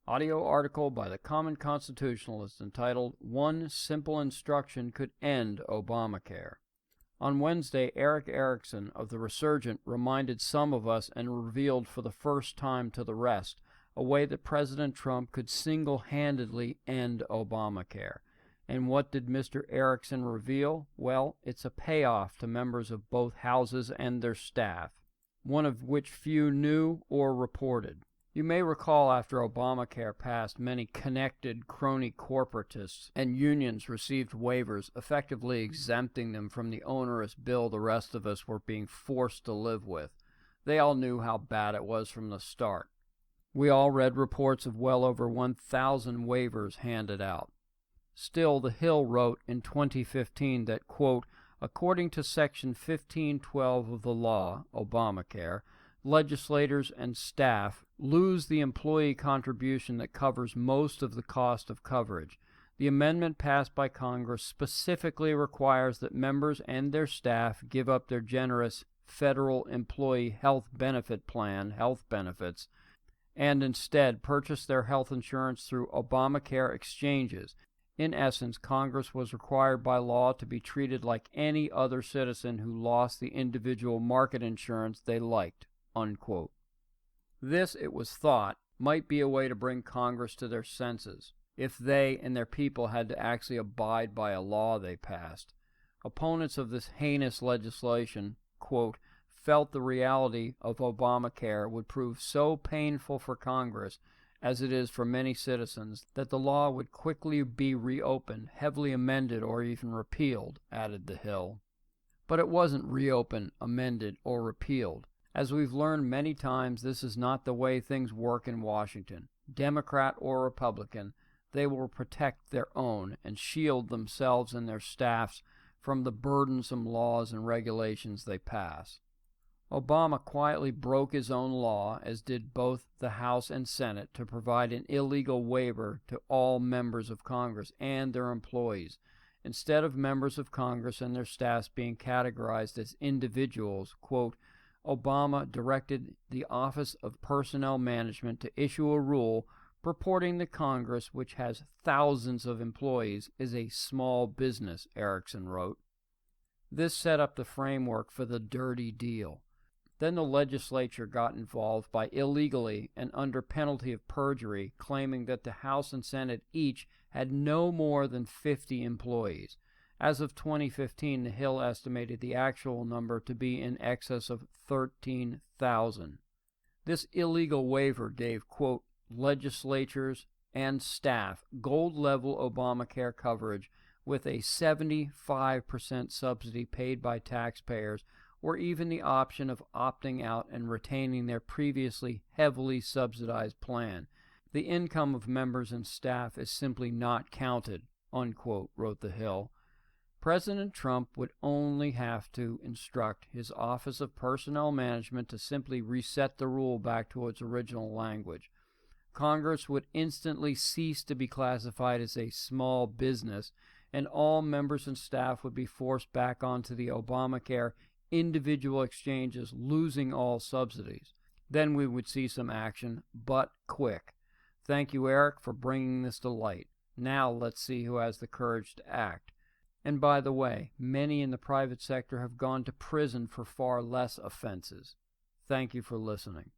Audio article by the Common Constitutionalist entitled "One Simple Instruction Could End Obamacare." On Wednesday, Erick Erickson of the Resurgent reminded some of us and revealed for the first time to the rest a way that President Trump could single-handedly end Obamacare. And what did Mr. Erickson reveal? Well, it's a payoff to members of both houses and their staff, one of which few knew or reported. You may recall after Obamacare passed, many connected crony corporatists and unions received waivers, effectively exempting them from the onerous bill the rest of us were being forced to live with. They all knew how bad it was from the start. We all read reports of well over 1,000 waivers handed out. Still, The Hill wrote in 2015 that, quote, according to Section 1512 of the law, Obamacare, legislators and staff lose the employee contribution that covers most of the cost of coverage. The amendment passed by Congress specifically requires that members and their staff give up their generous federal employee health benefit plan, health benefits, and instead purchase their health insurance through Obamacare exchanges. In essence, Congress was required by law to be treated like any other citizen who lost the individual market insurance they liked, unquote. This, it was thought, might be a way to bring Congress to their senses, if they and their people had to actually abide by a law they passed. Opponents of this heinous legislation, quote, felt the reality of Obamacare would prove so painful for Congress, as it is for many citizens, that the law would quickly be reopened, heavily amended, or even repealed, added The Hill. But it wasn't reopened, amended, or repealed. As we've learned many times, this is not the way things work in Washington. Democrat or Republican, they will protect their own and shield themselves and their staffs from the burdensome laws and regulations they pass. Obama quietly broke his own law, as did both the House and Senate, to provide an illegal waiver to all members of Congress and their employees. Instead of members of Congress and their staffs being categorized as individuals, quote, Obama directed the Office of Personnel Management to issue a rule purporting that Congress, which has thousands of employees, is a small business, Erickson wrote. This set up the framework for the dirty deal. Then the legislature got involved by illegally and under penalty of perjury claiming that the House and Senate each had no more than 50 employees. As of 2015, The Hill estimated the actual number to be in excess of 13,000. This illegal waiver gave, quote, legislatures and staff gold-level Obamacare coverage with a 75% subsidy paid by taxpayers, or even the option of opting out and retaining their previously heavily subsidized plan. The income of members and staff is simply not counted, unquote, wrote The Hill. President Trump would only have to instruct his Office of Personnel Management to simply reset the rule back to its original language. Congress would instantly cease to be classified as a small business, and all members and staff would be forced back onto the Obamacare individual exchanges, losing all subsidies. Then we would see some action, but quick. Thank you, Eric, for bringing this to light. Now let's see who has the courage to act. And by the way, many in the private sector have gone to prison for far less offenses. Thank you for listening.